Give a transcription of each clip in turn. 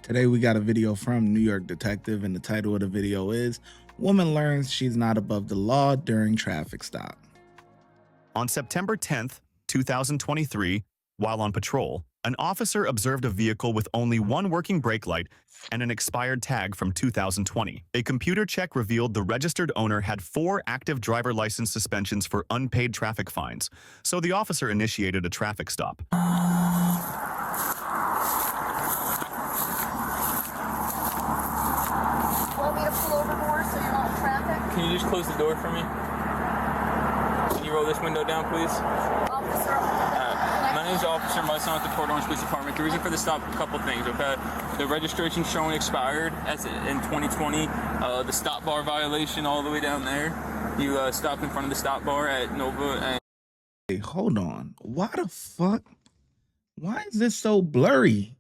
Today we got a video from New York Detective, and the title of the video is Woman Learns She's Not Above the Law During Traffic Stop. On September 10th, 2023, while on patrol, an officer observed a vehicle with only one working brake light and an expired tag from 2020. A computer check revealed the registered owner had 4 active driver license suspensions for unpaid traffic fines, so the officer initiated a traffic stop. Can you just close the door for me? Can you roll this window down, please? Officer. My name is Officer Musson with the Port Orange Police Department. The reason for the stop, a couple things, okay? The registration showing expired as in 2020. The stop bar violation all the way down there. You stopped in front of the stop bar at Nova and... Hey, hold on. Why the fuck? Why is this so blurry?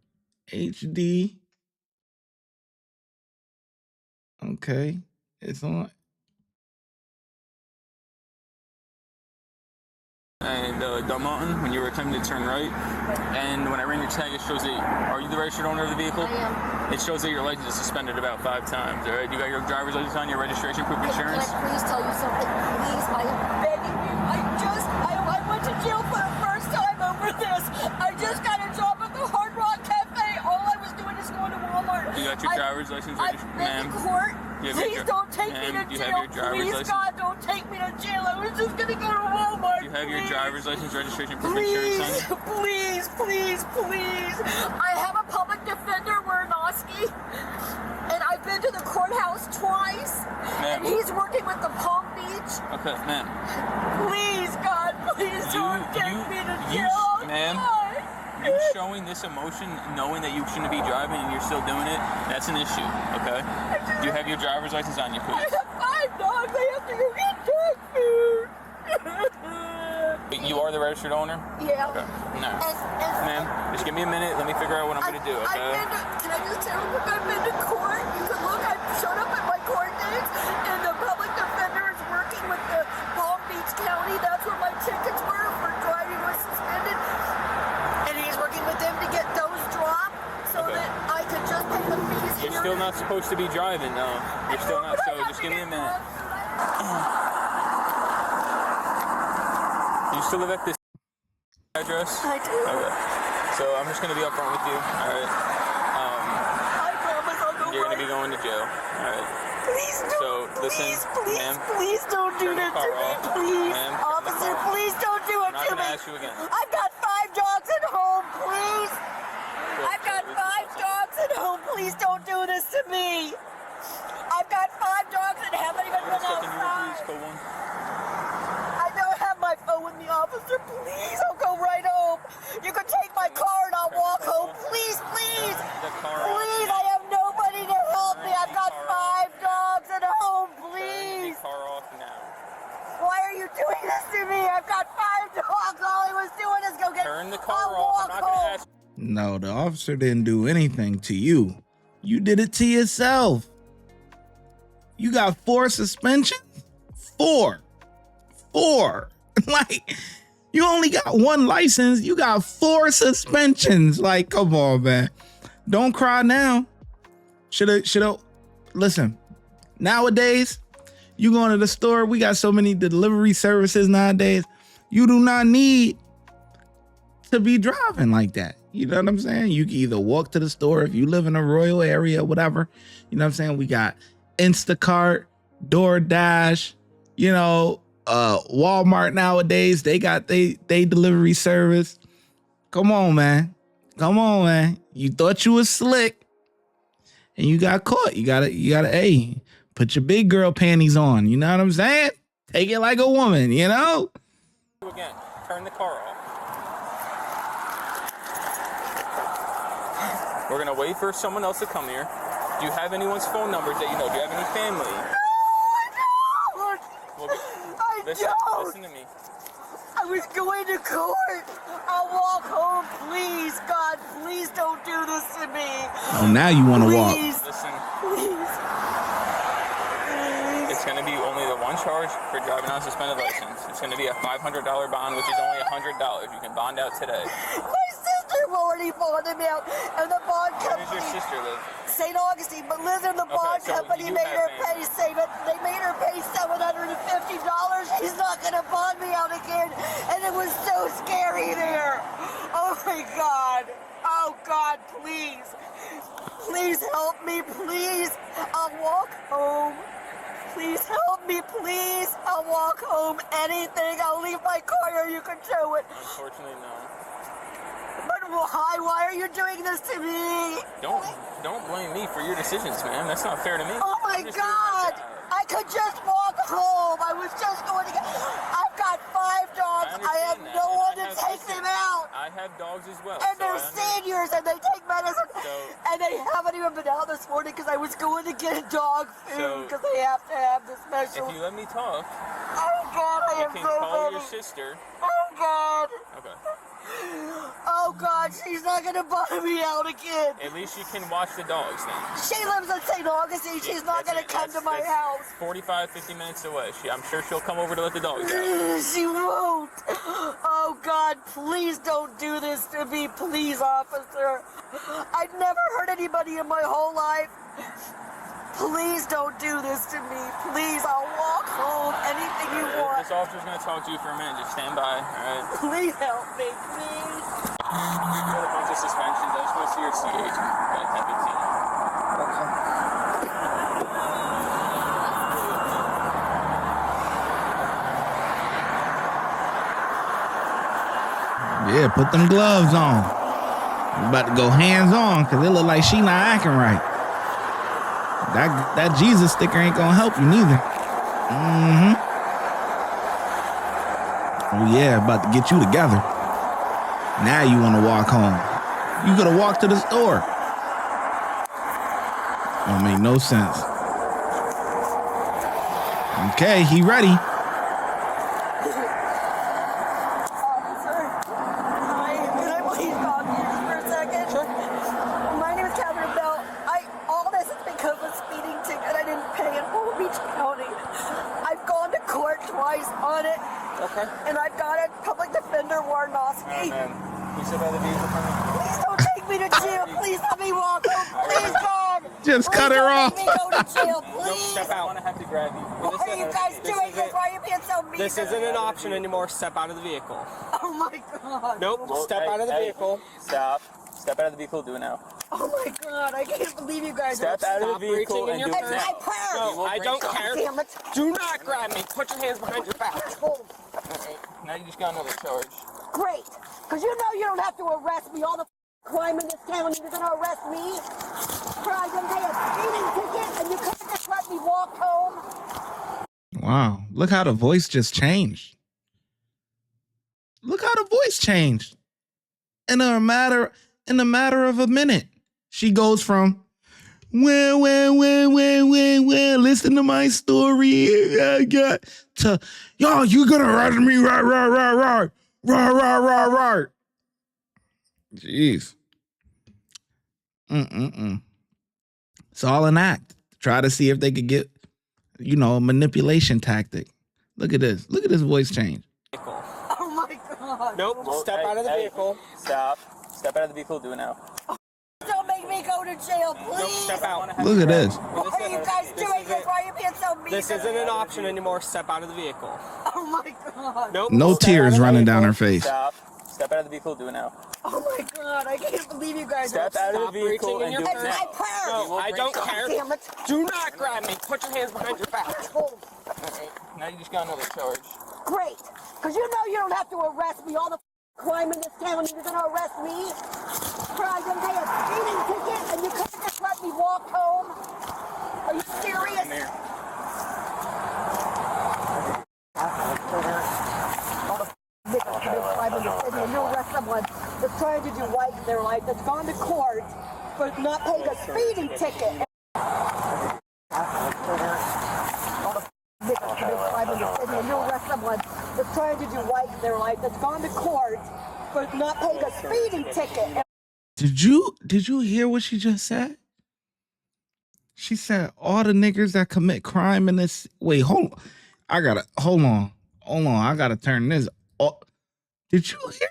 HD. Okay. It's on. And Dunmountain, when you were attempting to turn right. And when I ran your tag, it shows that, are you the registered owner of the vehicle? I am. It shows that your license is suspended about 5 times, all right? You got your driver's license on, your registration, proof of insurance? Can I please tell you something? Please, I am begging you. I went to jail for the first time over this. I just got a job at the Hard Rock Cafe. All I was doing is going to Walmart. You got your driver's license, I've been to court. Please don't take me to jail. Please, God, don't take me to jail. I was just going to go to Walmart. Do you have your driver's license, registration, proof of insurance on you? Please. I have a public defender, Wernoski, and I've been to the courthouse twice, and he's working with the Palm Beach. Okay, ma'am. Please, God, please don't take me to jail. Ma'am, you showing this emotion, knowing that you shouldn't be driving and you're still doing it, that's an issue, okay? Do you have your driver's license on you, I please? have 5 dogs. I have to go get dog food. You are the registered owner? Yeah. Okay. No. And Ma'am, just give me a minute. Let me figure out what I'm going to do, okay? Can I just tell you, I've been to court. You can look, I showed up at my court dates, and the public defender is working with the Palm Beach County. That's where my tickets were for driving was suspended. And he's working with them to get those dropped so that I could just pay the fees. You're still not supposed to be driving, though. You're still not, so just give me a minute. You still live at this address? I do. Okay. So I'm just going to be upfront with you, alright? I promise I'll go You're going to be right. going to jail, alright? Please don't. So, listen, ma'am. Please don't do Turn the that to car me. off. Please. Ma'am, turn the Officer, car off. please don't do it I'm not to going me. to ask you again. I've got 5 dogs at home, please. I've got 5 dogs at home. Please don't do this to me. I've got 5 dogs that haven't even been Can you outside. please go one? I don't have my phone with me, officer. Please, I'll go right home. You can take my car and I'll walk home. Please. The car off. Please, I have nobody to help me. I've got 5 dogs at home. Please. Turn the car off now. Why are you doing this to me? I've got 5 dogs. All he was doing is go get. Turn the car I'll off. I'm walk not going to home. ask. No, the officer didn't do anything to you. You did it to yourself. You got 4 suspensions? 4. Like, you only got 1 license. You got 4 suspensions. Like, come on, man. Don't cry now. Shoulda. Listen, nowadays, you going to the store, we got so many delivery services nowadays. You do not need to be driving like that. You know what I'm saying? You can either walk to the store if you live in a rural area, whatever. You know what I'm saying? We got Instacart, DoorDash, Walmart nowadays. They got they delivery service. Come on, man. You thought you was slick and you got caught. You gotta, hey, put your big girl panties on. You know what I'm saying? Take it like a woman, Again, turn the car off. We're going to wait for someone else to come here. Do you have anyone's phone numbers that you know? Do you have any family? Listen to me. I was going to court. I'll walk home, please. God, please don't do this to me. Oh, now you want to walk. Listen. Please. It's going to be only the 1 charge for driving on a suspended license. It's going to be a $500 bond, which is only $100. You can bond out today. My sister already bonded me out, and the bond What is company. your sister? officer live? St. Augustine, but Liz and the bond so company you made have her pay they made her pay $750. She's not gonna bond me out again, and it was so scary there. Oh my God. Oh God, please. Please help me, please. I'll walk home. Please help me, please. I'll walk home. Anything. I'll leave my car or you can tow it. Unfortunately, no. But why? Why are you doing this to me? Don't blame me for your decisions, man. That's not fair to me. Oh my God! I could just walk home. I was just going to get. I've got 5 dogs. I have no one to take them out. I have dogs as well. And so they're seniors and they take medicine. So- And they haven't even been out this morning because I was going to get dog food because they have to have the special. If you let me talk, Oh God, I you am can so call ready. your sister. Oh God. Okay. Oh God, she's not gonna bother me out again. At least you can watch the dogs then. She lives in St. Augustine. She's not gonna come to my house. 45, 50 minutes away. I'm sure she'll come over to let the dogs out. She won't. Oh God, please don't do this to me, please, officer. I've never hurt anybody in my whole life. Please don't do this to me. Please, I'll walk home. Anything you want. This officer's gonna talk to you for a minute. Just stand by, alright? Please help me, please. You got a bunch of suspensions. I just want to see your CH. Okay, happy to. Yeah, put them gloves on. You about to go hands on because it look like she not acting right. That Jesus sticker ain't gonna help you neither. Oh yeah, about to get you together. Now you want to walk home. You gotta walk to the store. Don't make no sense. Okay, he ready. Officer, hi. Can I please talk to you just for a second? Sure. My name is Catherine Bell. All this is because of speeding ticket I didn't pay in Palm Beach County. I've gone to court twice on it. Okay. And I've got a public defender Warnowski. You said by the vehicle for me? Please don't take me to jail. Please let me walk home. Please, God. Just Please cut her don't off. Make me go to jail, please. Step out. I want to have to grab you. What are you guys doing? Why are you being so mean? This isn't an option anymore. Step out of the vehicle. Oh my God. Nope. Step out of the vehicle. Stop. Step out of the vehicle. Do it now. Oh my God. I can't believe you guys Step out of the Stop vehicle reaching in and do your it It's now. my purse. No, I don't care. Damn it. Do not grab me. Put your hands behind your back. Oh, Now you just got another charge. great. Because you know you don't have to arrest me. All the crime in this county, you're going to arrest me? For I didn't pay a speeding ticket and you can't just let me walk home? Wow, look how the voice just changed. Look how the voice changed. In a matter of a minute. She goes from well, listen to my story. I got to yo, you gonna arrest me, right. Jeez. It's all an act. Try to see if they could get, a manipulation tactic. Look at this. Look at this voice change. Oh my God. Nope. Step out of the vehicle. Stop. Step out of the vehicle. Do it now. Don't make me go to jail, Nope. please. Step out. Look at this. What are you guys doing? Why are you being so mean? This isn't an option anymore. Step out of the vehicle. Oh my God. Nope. No Step out tears of the running down vehicle. her face. Stop. Step out of the vehicle. Do it now. Oh my God. I can't believe you guys Step out of the Stop vehicle reaching in and do your it It's now. my purse. No, I don't care. Damn it. Do not grab me. Put your hands behind your back. Oh, Now you just got another charge. great. Because you know you don't have to arrest me. All the crime in this county, you're going to arrest me? For I didn't pay a speeding ticket and you can't just let me walk home? Are you serious? Come here. Niggas commit crime in the city and you arrest someone that's trying to do right in their life, that's gone to court for not paying a speeding ticket. Niggas commit crime in the city and you arrest someone that's trying to do right in their life, that's gone to court for not paying a speeding ticket. Did you hear what she just said? She said all the niggers that commit crime in this. Wait, hold on. I gotta turn this. Oh, did you hear?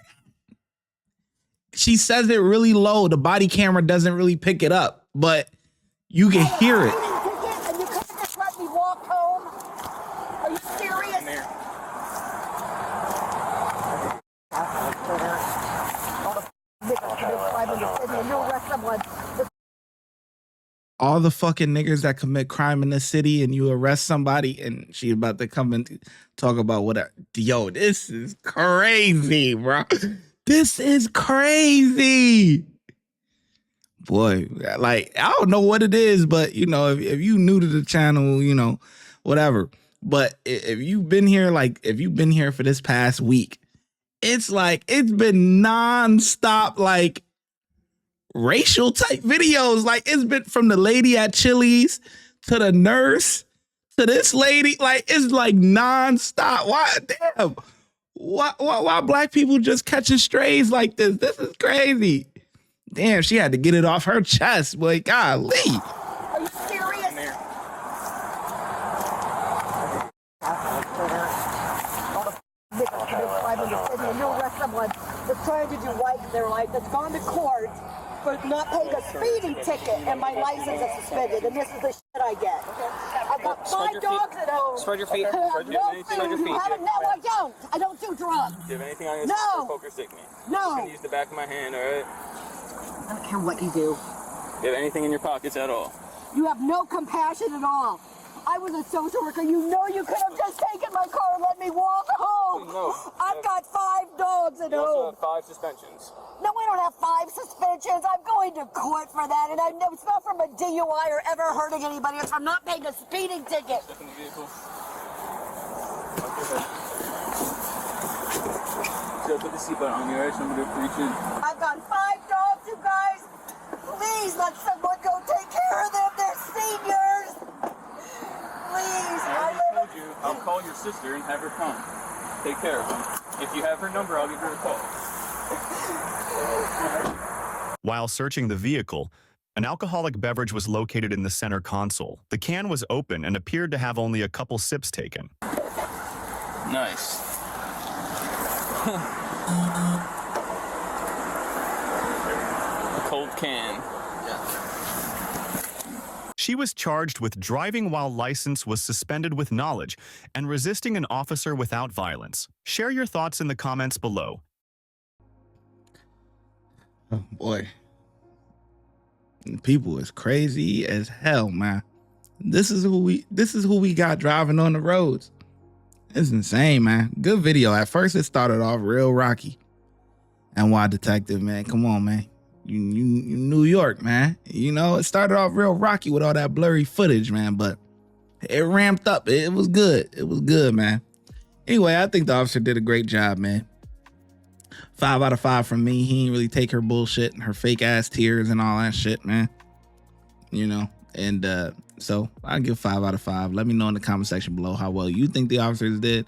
She says it really low. The body camera doesn't really pick it up. but you can hear it. And you couldn't just let me walk home? Are you serious? Come here. All the fucking niggas that commit crime in the city and you arrest somebody and she about to come and talk about what. Yo, this is crazy, bro. This is crazy. Boy, like, I don't know what it is, but, you know, if you new to the channel, you know, whatever. But if you've been here, like, if you've been here for this past week, it's like, it's been nonstop, like, racial type videos. Like, it's been from the lady at Chili's to the nurse to this lady. Like, it's like nonstop. Why, damn, why black people just catching strays like this? This is crazy. Damn, she had to get it off her chest. Boy, golly. Are you serious? Come here. They're trying to do right in their life. That's gone to court for not paying a speeding ticket, and my license is suspended, and this is the shit I get. I've got Spread 5 your dogs at home. Spread your feet. I have Spread your no feet. food. Spread your You feet. haven't? No, I don't. I don't do drugs. Do you have anything on your No. for poker stick me? No. You can use the back of my hand, all right? I don't care what you do. Do you have anything in your pockets at all? You have no compassion at all. I was a social worker. You know you could have just taken my car and let me walk home. No. I've got 5 dogs at You also home. have 5 suspensions. No, we don't have 5 suspensions. I'm going to court for that, and I know it's not from a DUI or ever hurting anybody. It's from not paying a speeding ticket. Step in the vehicle. So put the seatbelt on you, right? Somebody will reach in. I've got 5 dogs, you guys. Please let someone go take care of them. They're seniors. Please, I told you, I'll call your sister and have her come. Take care of them. If you have her number, I'll give her a call. While searching the vehicle, an alcoholic beverage was located in the center console. The can was open and appeared to have only a couple sips taken. Nice. Cold can. She was charged with driving while license was suspended with knowledge and resisting an officer without violence. Share your thoughts in the comments below. Oh boy. People is crazy as hell, man. This is who we got driving on the roads. It's insane, man. Good video. At first it started off real rocky. And why detective, man? Come on, man. You New York, man. You know, it started off real rocky with all that blurry footage, man, but it ramped up. It was good. It was good, man. Anyway, I think the officer did a great job, man. 5 out of 5 from me. He didn't really take her bullshit and her fake ass tears and all that shit, man. You know, and so I'll give 5 out of 5. Let me know in the comment section below how well you think the officers did,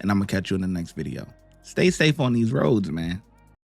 and I'm gonna catch you in the next video. Stay safe on these roads, man.